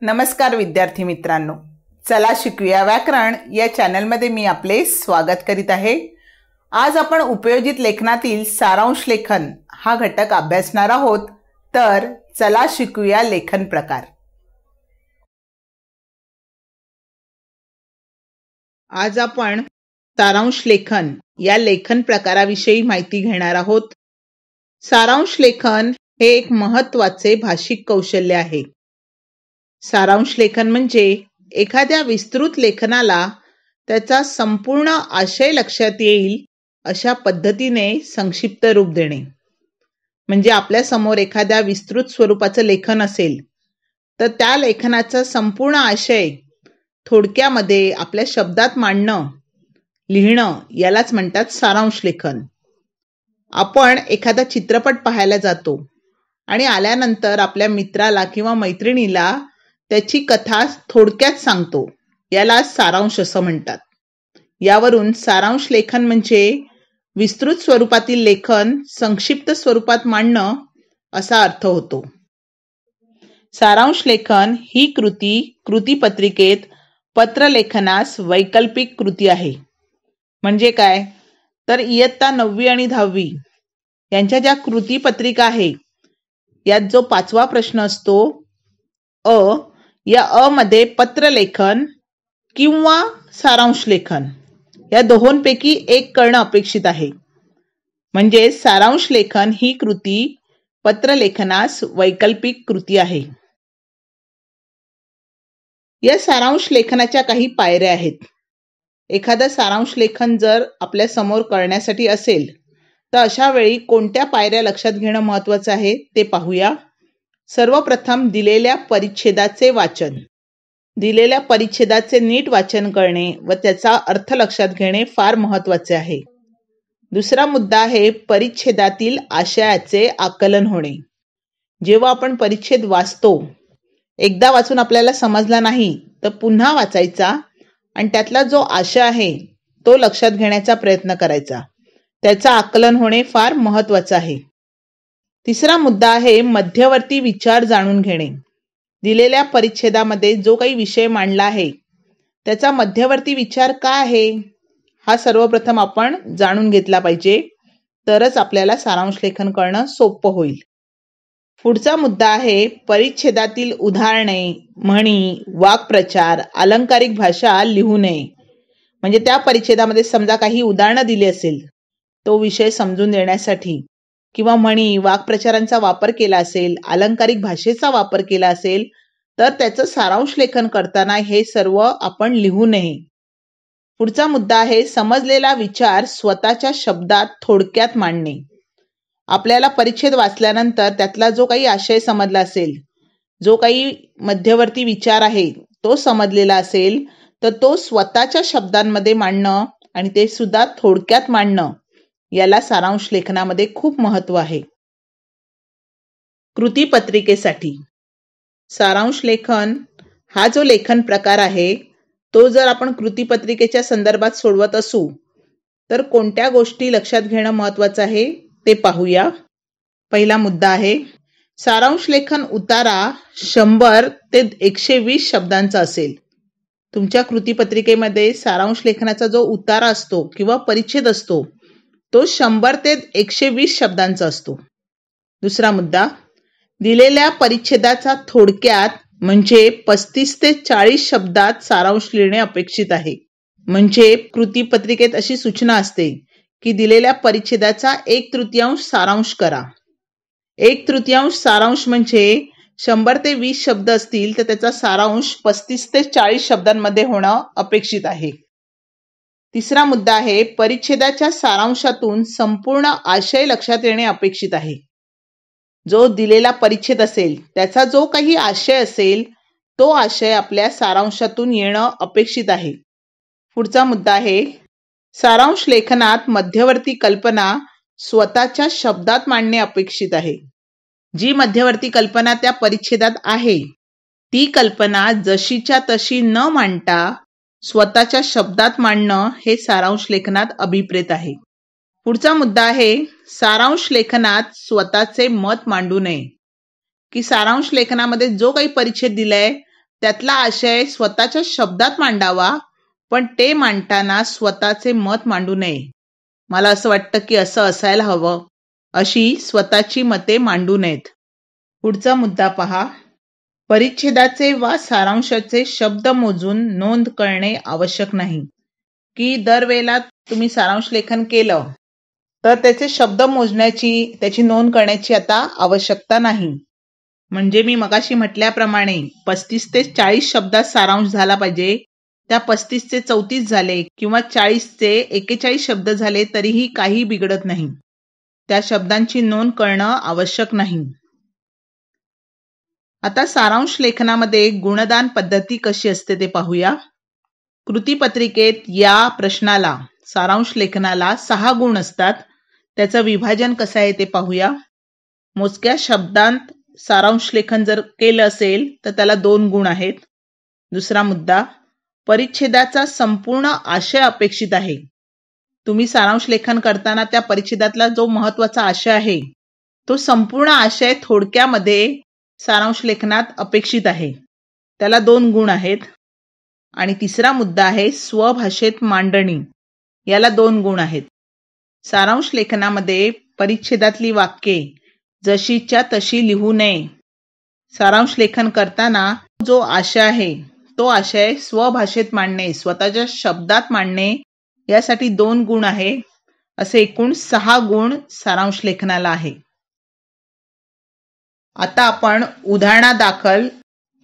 नमस्कार विद्यार्थी मित्रांनो, चला शिकूया व्याकरण या चॅनलमध्ये मी आपले स्वागत करीत आहे। आज आपण उपयोजित लेखनातील सारांश लेखन हा घटक अभ्यासणार आहोत। तर चला शिकूया लेखन प्रकार। आज आपण सारांश लेखन या लेखन प्रकाराविषयी माहिती घेणार आहोत। सारांश लेखन हे एक महत्त्वाचे भाषिक कौशल्य आहे। सारांश लेखन म्हणजे एखाद्या विस्तृत लेखनाला त्याचा संपूर्ण आशय लक्षात येईल अशा पद्धतीने संक्षिप्त रूप देणे। म्हणजे आपल्या समोर एखाद्या विस्तृत स्वरूपाचं लेखन असेल तर त्या लेखनाचा संपूर्ण आशय थोडक्यामध्ये आपल्या शब्दात मांडणं, लिहिणं यालाच म्हणतात सारांश लेखन। आपण एखादा चित्रपट पाहायला जातो आणि आल्यानंतर आपल्या मित्राला किंवा मैत्रिणीला त्याची कथा थोडक्यात सांगतो, याला सारांश असं म्हणतात। यावरून सारांश लेखन म्हणजे विस्तृत स्वरूपातील लेखन संक्षिप्त स्वरूपात मांडणं असा अर्थ होतो। सारांश लेखन ही कृती पत्रिकेत पत्रलेखनास वैकल्पिक कृती आहे। म्हणजे काय तर इयत्ता 9वी आणि 10वी यांच्या ज्या कृती पत्रिका आहे यात जो 5वा प्रश्न असतो या मध्ये पत्रलेखन किंवा सारांश लेखन या दोहोंपैकी एक करणं अपेक्षित आहे। म्हणजे सारांश लेखन ही कृती पत्रलेखनास वैकल्पिक कृती आहे। या सारांश लेखनाच्या काही पायऱ्या आहेत। एखादं सारांश लेखन जर आपल्या समोर करण्यासाठी असेल तर अशा वेळी कोणत्या पायऱ्या लक्षात घेणं महत्त्वाचं आहे ते पाहूया। सर्वप्रथम दिलेल्या परिच्छेदाचे वाचन। दिलेल्या परिच्छेदाचे नीट वाचन करणे व त्याचा अर्थ लक्षात घेणे फार महत्त्वाचे आहे। दुसरा मुद्दा आहे परिच्छेदातील आशयाचे आकलन होणे। जेव्हा आपण परिच्छेद वाचतो, एकदा वाचून आपल्याला समजला नाही तर पुन्हा वाचायचा आणि त्यातला जो आशय आहे तो लक्षात घेण्याचा प्रयत्न करायचा। त्याचा आकलन होणे फार महत्त्वाचं आहे। तिसरा मुद्दा आहे मध्यवर्ती विचार जाणून घेणे। दिलेल्या परिच्छेदामध्ये जो काही विषय मांडला आहे त्याचा मध्यवर्ती विचार काय आहे हा सर्वप्रथम आपण जाणून घेतला पाहिजे, तरच आपल्याला सारांश लेखन करणं सोपं होईल। पुढचा मुद्दा आहे परिच्छेदातील उदाहरणे, म्हणी, वाक्प्रचार, अलंकारिक भाषा लिहू नये। म्हणजे त्या परिच्छेदामध्ये समजा काही उदाहरणं दिली असेल तो विषय समजून देण्यासाठी, किंवा म्हणी, वाक्प्रचारांचा वापर केला असेल, अलंकारिक भाषेचा वापर केला असेल तर त्याचं सारांश लेखन करताना हे सर्व आपण लिहू नये। पुढचा मुद्दा आहे समजलेला विचार स्वतःच्या शब्दात थोडक्यात मांडणे। आपल्याला परिच्छेद वाचल्यानंतर त्यातला जो काही आशय समजला असेल, जो काही मध्यवर्ती विचार आहे तो समजलेला असेल तर तो स्वतःच्या शब्दांमध्ये मांडणं आणि ते सुद्धा थोडक्यात मांडणं याला सारांश लेखनामध्ये खूप महत्त्व आहे। कृती पत्रिकेसाठी सारांश लेखन हा जो लेखन प्रकार आहे तो जर आपण कृती पत्रिकेच्या संदर्भात सोडवत असू तर कोणत्या गोष्टी लक्षात घेणं महत्त्वाचं आहे ते पाहूया। पहिला मुद्दा आहे सारांश लेखन उतारा 100 ते 120 शब्दांचा असेल। तुमच्या कृती पत्रिकेमध्ये सारांश लेखनाचा जो उतारा असतो किंवा परिच्छेद असतो तो 100 ते 120 शब्दांचा असतो। दुसरा मुद्दा दिलेल्या परिच्छेदाचा थोडक्यात म्हणजे 35 ते 40 शब्दात सारांश लिहिणे अपेक्षित आहे। म्हणजे कृती पत्रिकेत अशी सूचना असते की दिलेल्या परिच्छेदाचा 1/3 सारांश करा। 1/3 सारांश म्हणजे 100 ते 20 शब्द असतील तर त्याचा सारांश 35 ते 40 शब्दांमध्ये होणं अपेक्षित आहे। तिसरा मुद्दा आहे परिच्छेदाच्या सारांशातून संपूर्ण आशय लक्षात येणे अपेक्षित आहे। जो दिलेला परिच्छेद असेल त्याचा जो काही आशय असेल तो आशय आपल्या सारांशातून येणं अपेक्षित आहे। पुढचा मुद्दा आहे सारांश लेखनात मध्यवर्ती कल्पना स्वतःच्या शब्दात मांडणे अपेक्षित आहे। जी मध्यवर्ती कल्पना त्या परिच्छेदात आहे ती कल्पना जशीच्या तशी न मांडता स्वतःच्या शब्दात मांडणं हे सारांश लेखनात अभिप्रेत आहे। पुढचा मुद्दा आहे सारांश लेखनात स्वतःचे मत मांडू नये। की सारांश लेखनामध्ये जो काही परिच्छेद दिलाय त्यातला आशय स्वतःच्या शब्दात मांडावा, पण ते मांडताना स्वतःचे मत मांडू नये. मला असं वाटतं की असं असायला हवं. अशी स्वतःची मते मांडू नयेत. पुढचा मुद्दा पहा. परिच्छेदाचे वा सारांशाचे शब्द मोजून नोंद करणे आवश्यक नाही. की दरवेळेला तुम्ही सारांश लेखन केलं तर त्याचे शब्द मोजण्याची, त्याची नोंद करण्याची आता आवश्यकता नाही. म्हणजे मी मगाशी म्हटल्याप्रमाणे 35 ते 40 शब्दात सारांश झाला पाहिजे. त्या 35 चे 34 झाले किंवा 40 चे 41 शब्द झाले तरीही काही बिघडत नाही. त्या शब्दांची नोंद करणं आवश्यक नाही. आता सारांश लेखनामध्ये गुणदान पद्धती कशी असते ते पाहूया. कृतीपत्रिकेत या प्रश्नाला, सारांश लेखनाला 6 गुण असतात. त्याचं विभाजन कसं आहे ते पाहूया. मोजक्या शब्दांत सारांश लेखन जर केलं असेल तर त्याला 2 गुण आहेत. दुसरा मुद्दा, परिच्छेदाचा संपूर्ण आशय अपेक्षित आहे. तुम्ही सारांश लेखन करताना त्या परिच्छेदातला जो महत्त्वाचा आशय आहे तो संपूर्ण आशय थोडक्यामध्ये सारांश लेखनात अपेक्षित आहे. त्याला 2 गुण आहेत. आणि तिसरा मुद्दा आहे स्वभाषेत मांडणी. याला 2 गुण आहेत. सारांश लेखनामध्ये परिच्छेदातली वाक्ये जशीच्या तशी लिहू नये. सारांश लेखन करताना जो आशय आहे तो आशय स्वभाषेत मांडणे, स्वतःच्या शब्दात मांडणे, यासाठी 2 गुण आहे. असे एकूण 6 गुण सारांश लेखनाला आहे. आता आपण उदाहरणादाखल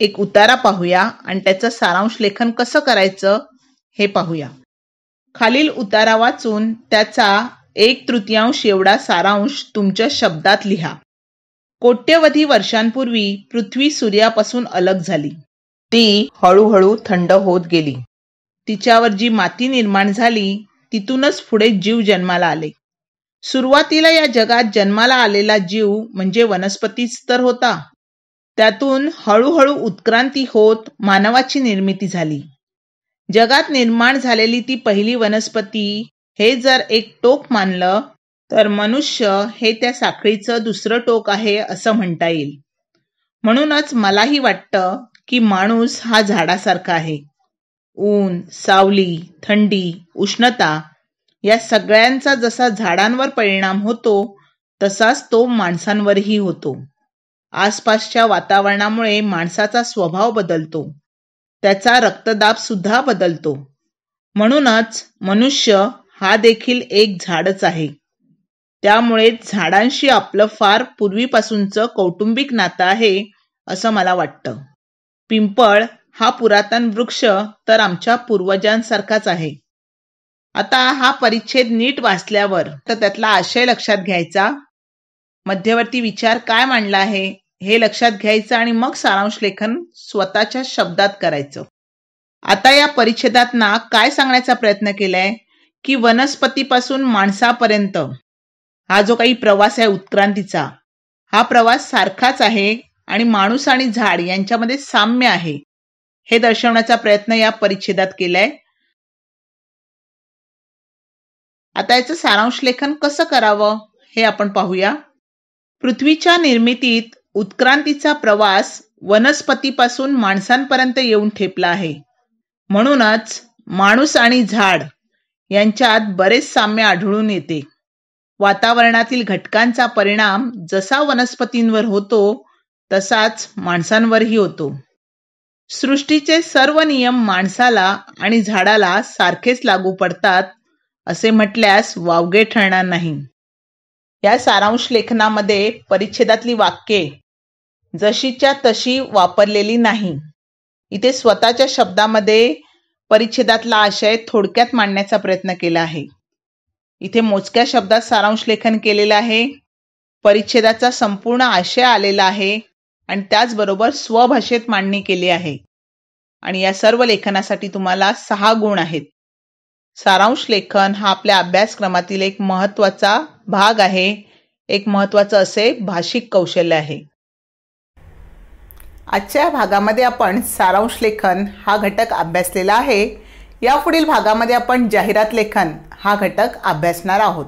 एक उतारा पाहूया आणि त्याचं सारांश लेखन कसं करायचं हे पाहूया. खालील उतारा वाचून त्याचा 1/3 एवढा सारांश तुमच्या शब्दात लिहा. कोट्यवधी वर्षांपूर्वी पृथ्वी सूर्यापासून अलग झाली. ती हळूहळू थंड होत गेली. तिच्यावर जी माती निर्माण झाली तिथूनच पुढे जीव जन्माला आले. सुरुवातीला या जगात जन्माला आलेला जीव म्हणजे वनस्पतीच तर होता. त्यातून हळूहळू उत्क्रांती होत मानवाची निर्मिती झाली. जगात निर्माण झालेली ती पहिली वनस्पती हे जर एक टोक मानलं तर मनुष्य हे त्या साखळीचं दुसरं टोक आहे असं म्हणता येईल. म्हणूनच मलाही वाटतं की माणूस हा झाडासारखा आहे. ऊन, सावली, थंडी, उष्णता या सगळ्यांचा जसा झाडांवर परिणाम होतो तसाच तो माणसांवरही होतो. आसपासच्या वातावरणामुळे माणसाचा स्वभाव बदलतो. त्याचा रक्तदाब सुद्धा बदलतो. म्हणूनच मनुष्य हा देखील एक झाडच आहे. त्यामुळे झाडांशी आपलं फार पूर्वीपासूनचं कौटुंबिक नातं आहे असं मला वाटतं. पिंपळ हा पुरातन वृक्ष तर आमच्या पूर्वजांसारखाच आहे. आता हा परिच्छेद नीट वाचल्यावर तर त्यातला आशय लक्षात घ्यायचा, मध्यवर्ती विचार काय मांडला आहे हे लक्षात घ्यायचं आणि मग सारांश लेखन स्वतःच्या शब्दात करायचं. आता या परिच्छेदातना काय सांगण्याचा प्रयत्न केलाय की वनस्पतीपासून माणसापर्यंत हा जो काही प्रवास आहे उत्क्रांतीचा, हा प्रवास सारखाच आहे आणि माणूस आणि झाड यांच्यामध्ये साम्य आहे हे दर्शवण्याचा प्रयत्न या परिच्छेदात केलाय. आता याचं सारांश लेखन कसं करावं हे आपण पाहूया. पृथ्वीच्या निर्मितीत उत्क्रांतीचा प्रवास वनस्पतीपासून माणसांपर्यंत येऊन ठेपला आहे. म्हणूनच माणूस आणि झाड यांच्यात बरेच साम्य आढळून येते. वातावरणातील घटकांचा परिणाम जसा वनस्पतींवर होतो तसाच माणसांवरही होतो. सृष्टीचे सर्व नियम माणसाला आणि झाडाला सारखेच लागू पडतात असे म्हटल्यास वावगे ठरणार नाही. या सारांश लेखनामध्ये परिच्छेदातली वाक्ये जशीच्या तशी वापरलेली नाही. इथे स्वतःच्या शब्दामध्ये परिच्छेदातला आशय थोडक्यात मांडण्याचा प्रयत्न केला आहे. इथे मोजक्या शब्दात सारांश लेखन केलेलं आहे. परिच्छेदाचा संपूर्ण आशय आलेला आहे आणि त्याचबरोबर स्वभाषेत मांडणी केली आहे. आणि या सर्व लेखनासाठी तुम्हाला 6 गुण आहेत. सारांश लेखन हा आपल्या अभ्यासक्रमातील एक महत्त्वाचा भाग आहे. एक महत्त्वाचं असे भाषिक कौशल्य आहे. आजच्या भागामध्ये आपण सारांश लेखन हा घटक अभ्यासलेला आहे. यापुढील भागामध्ये आपण जाहिरात लेखन हा घटक अभ्यासणार आहोत.